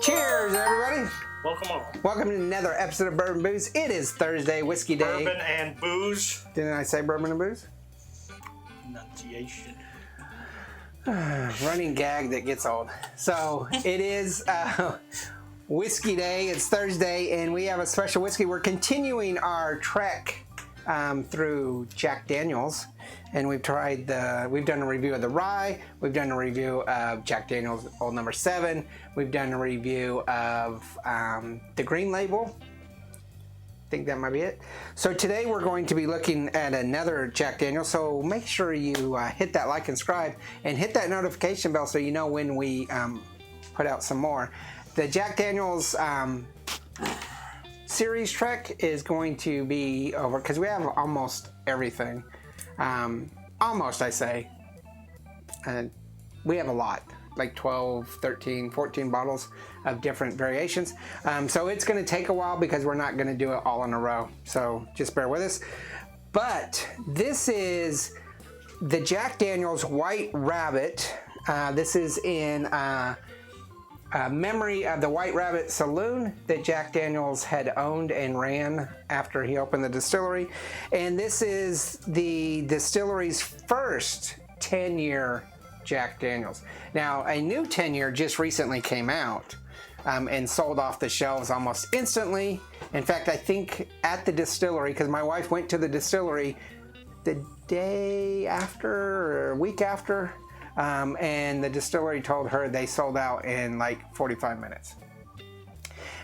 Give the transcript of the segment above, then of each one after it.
Cheers, everybody. Welcome on. Welcome to another episode of Bourbon Booze. It is Thursday, Whiskey Day. Bourbon and booze. Didn't I say Bourbon and Booze? Enunciation. Running gag that gets old. So it is Whiskey Day. It's Thursday, and we have a special whiskey. We're continuing our trek through Jack Daniels, and we've done a review of the rye. We've done a review of Jack Daniels Old Number 7. We've done a review of the Green Label. I think that might be it. So today we're going to be looking at another Jack Daniels. So make sure you hit that like and subscribe and hit that notification bell so you know when we put out some more. The Jack Daniels series trek is going to be over because we have almost everything. Almost, I say. And we have a lot, like 12, 13, 14 bottles of different variations. So it's going to take a while because we're not going to do it all in a row. So just bear with us. But this is the Jack Daniels White Rabbit. This is in memory of the White Rabbit Saloon that Jack Daniels had owned and ran after he opened the distillery. And this is the distillery's first 10-year Jack Daniels. Now, a new 10-year just recently came out and sold off the shelves almost instantly. In fact, I think at the distillery, because my wife went to the distillery the day after or a week after, and the distillery told her they sold out in like 45 minutes.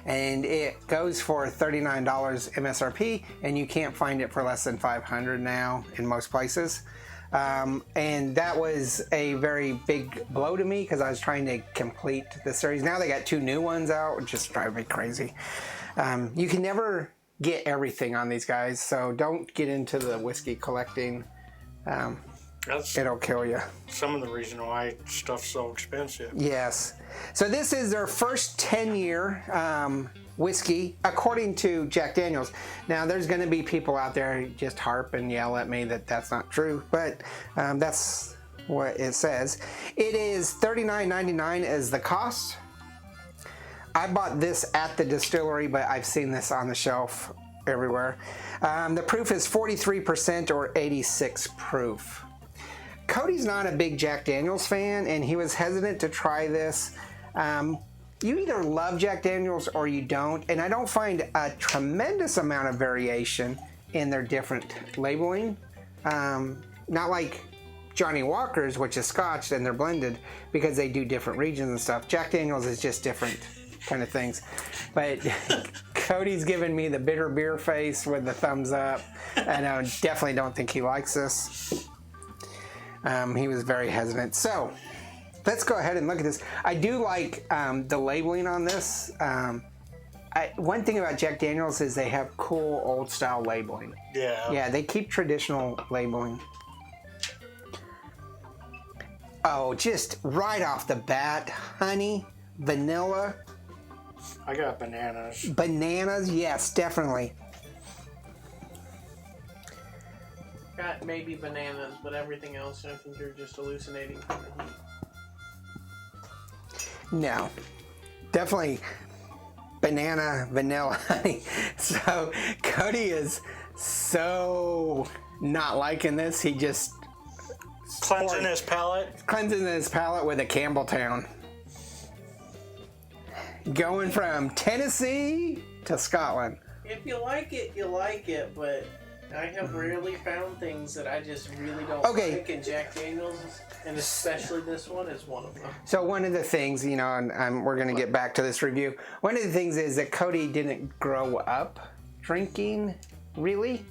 And it goes for $39 MSRP, and you can't find it for less than $500 now in most places. And that was a very big blow to me because I was trying to complete the series. Now they got 2 new ones out, which just drive me crazy. You can never get everything on these guys, so don't get into the whiskey collecting. It'll kill you. Some of the reason why stuff's so expensive. Yes. So this is their first 10-year whiskey, according to Jack Daniels. Now, there's going to be people out there who just harp and yell at me that that's not true, but that's what it says. It is $39.99 as the cost. I bought this at the distillery, but I've seen this on the shelf everywhere. The proof is 43% or 86 proof. Cody's not a big Jack Daniels fan, and he was hesitant to try this. You either love Jack Daniels or you don't, and I don't find a tremendous amount of variation in their different labeling. Not like Johnny Walker's, which is Scotch, and they're blended because they do different regions and stuff. Jack Daniels is just different kind of things. But Cody's giving me the bitter beer face with the thumbs up, and I definitely don't think he likes this. He was very hesitant. So let's go ahead and look at this. I do like the labeling on this. One thing about Jack Daniels is they have cool old style labeling. Yeah. Yeah, they keep traditional labeling. Oh, just right off the bat, honey, vanilla. I got bananas. Bananas, yes, definitely. Got maybe bananas, but everything else I think you're just hallucinating from the heat. No, definitely banana, vanilla, honey. So Cody is so not liking this. He just Cleansing his palate with a Campbelltown. Going from Tennessee to Scotland. If you like it, you like it, but I have rarely found things that I just really don't like, and Jack Daniels, and especially this one, is one of them. So one of the things, you know, and we're going to get back to this review, one of the things is that Cody didn't grow up drinking, really.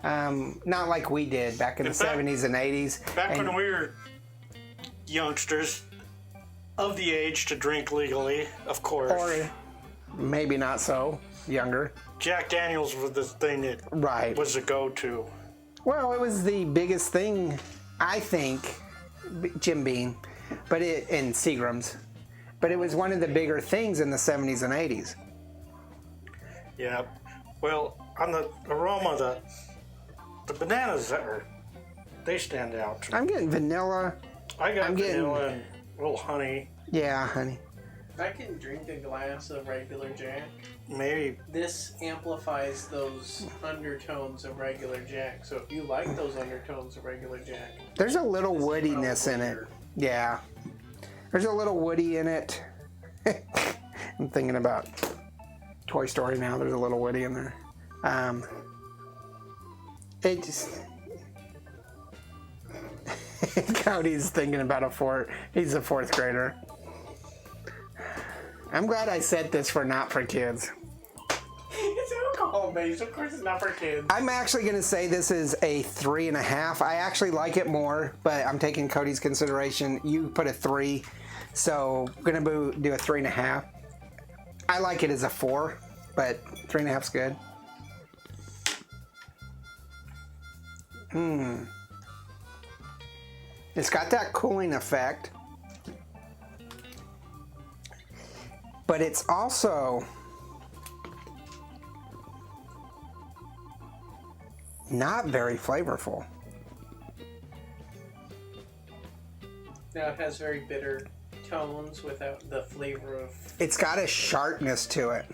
Not like we did back in the 70s and 80s. Back when we were youngsters, of the age to drink legally, of course. Or maybe not so, younger. Jack Daniels was the thing that was the go-to. Well, it was the biggest thing, I think, Jim Beam, and Seagram's. But it was one of the bigger things in the 70s and 80s. Yeah. Well, on the aroma, the bananas, they stand out. I'm getting vanilla. I got vanilla and a little honey. Yeah, honey. I can drink a glass of regular Jack. Maybe. This amplifies those undertones of regular Jack. So if you like those undertones of regular Jack, there's a little woodiness in it. Yeah. There's a little woody in it. I'm thinking about Toy Story now. There's a little woody in there. It just... Cody's thinking about he's a fourth grader. I'm glad I set this for not for kids. It's alcohol based. Of course, it's not for kids. I'm actually going to say this is a 3.5. I actually like it more, but I'm taking Cody's consideration. You put a 3, so I'm going to do a 3.5. I like it as a 4, but 3.5 is good. It's got that cooling effect, but it's also not very flavorful. Now it has very bitter tones without the flavor of... It's got a sharpness to it.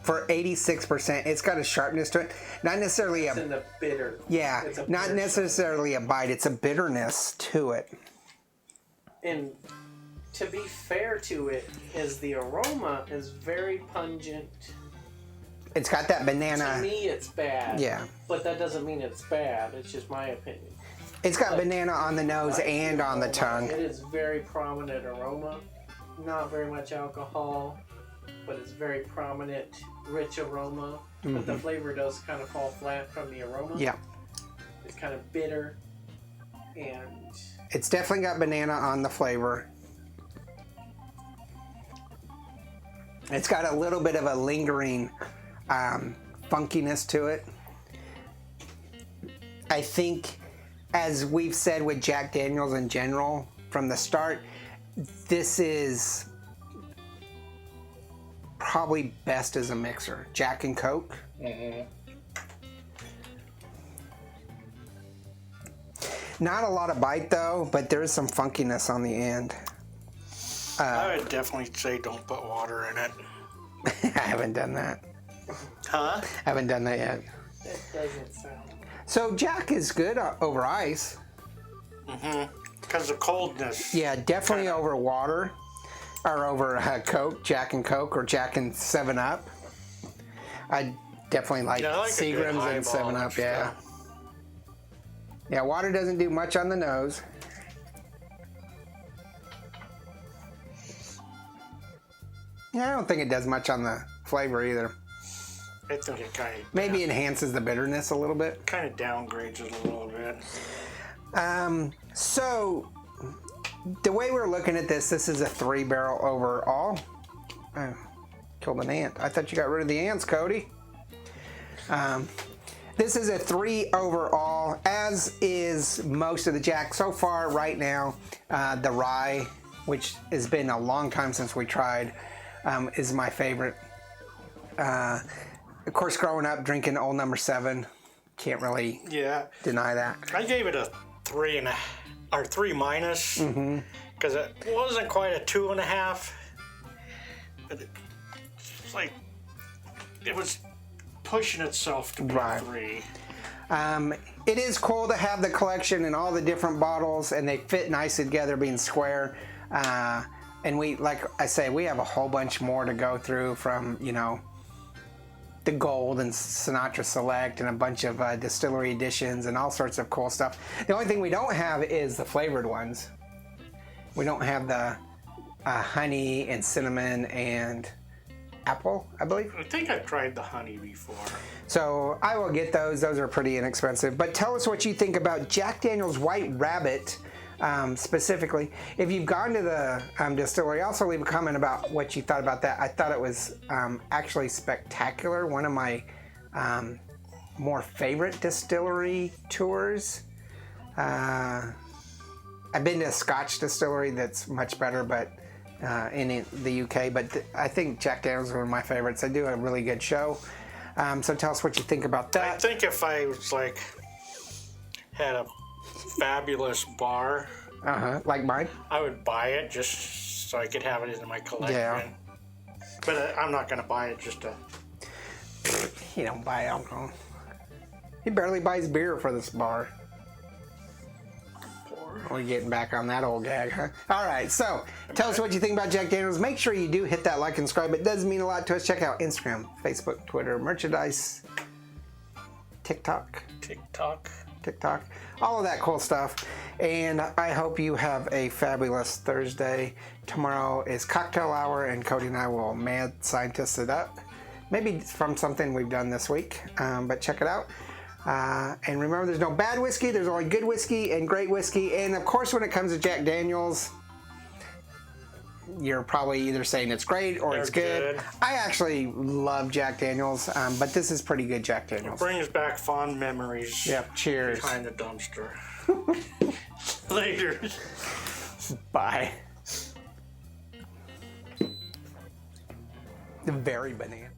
For 86%, it's got a sharpness to it. Not necessarily It's in the bitter. Yeah, It's a not bitter necessarily a bite. It's a bitterness to it. And to be fair to it, is the aroma is very pungent. It's got that banana. To me, it's bad. Yeah. But that doesn't mean it's bad. It's just my opinion. It's got banana on the nose and on the tongue. It is very prominent aroma. Not very much alcohol, but it's very prominent, rich aroma. But the flavor does kind of fall flat from the aroma. Yeah. It's kind of bitter, and It's definitely got banana on the flavor. It's got a little bit of a lingering funkiness to it. I think, as we've said with Jack Daniels in general from the start, this is probably best as a mixer. Jack and Coke. Not a lot of bite though, but there is some funkiness on the end. I would definitely say don't put water in it. I haven't done that. Huh? Haven't done that yet. it doesn't sound... So Jack is good over ice. Because of coldness. Yeah, definitely over water. Or over Coke, Jack and Coke, or Jack and 7-Up. I definitely like, Yeah, I like a good Seagram's and highball 7-Up, and yeah. stuff. Yeah, water doesn't do much on the nose. Yeah, I don't think it does much on the flavor either. I think it Maybe enhances the bitterness a little bit. kind of downgrades it a little bit. So, the way we're looking at this is a 3-barrel overall. Oh, killed an ant. I thought you got rid of the ants, Cody. This is a 3 overall, as is most of the Jack. So far, right now, the rye, which has been a long time since we tried, is my favorite. Of course, growing up drinking Old Number 7, can't really deny that. I gave it a 3 minus because it wasn't quite a 2.5. But it's like it was pushing itself to be a 3. It is cool to have the collection and all the different bottles, and they fit nicely together, being square. And we, like I say, we have a whole bunch more to go through from, the Gold and Sinatra Select and a bunch of distillery editions and all sorts of cool stuff. The only thing we don't have is the flavored ones. We don't have the honey and cinnamon and apple, I believe. I think I've tried the honey before. So I will get those. Those are pretty inexpensive. But tell us what you think about Jack Daniel's White Rabbit. Specifically, if you've gone to the distillery, also leave a comment about what you thought about that. I thought it was actually spectacular. One of my more favorite distillery tours. I've been to a Scotch distillery that's much better, but in the UK. But I think Jack Daniel's is one of my favorites. They do a really good show. So tell us what you think about that. I think if I was had a fabulous bar, like mine. I would buy it just so I could have it in my collection. Yeah. But I'm not gonna buy it just to. He don't buy alcohol. He barely buys beer for this bar. We're getting back on that old gag, huh? All right, so tell us what you think about Jack Daniels. Make sure you do hit that like and subscribe. It does mean a lot to us. Check out Instagram, Facebook, Twitter, merchandise, TikTok, all of that cool stuff. And I hope you have a fabulous Thursday. Tomorrow is cocktail hour, and Cody and I will mad scientist it up. Maybe from something we've done this week, but check it out. And remember, there's no bad whiskey. There's only good whiskey and great whiskey. And of course, when it comes to Jack Daniels, you're probably either saying it's great or it's good. I actually love Jack Daniels, but this is pretty good Jack Daniels. It brings back fond memories. Yep, cheers. Behind the dumpster. Later. Bye. Very banana.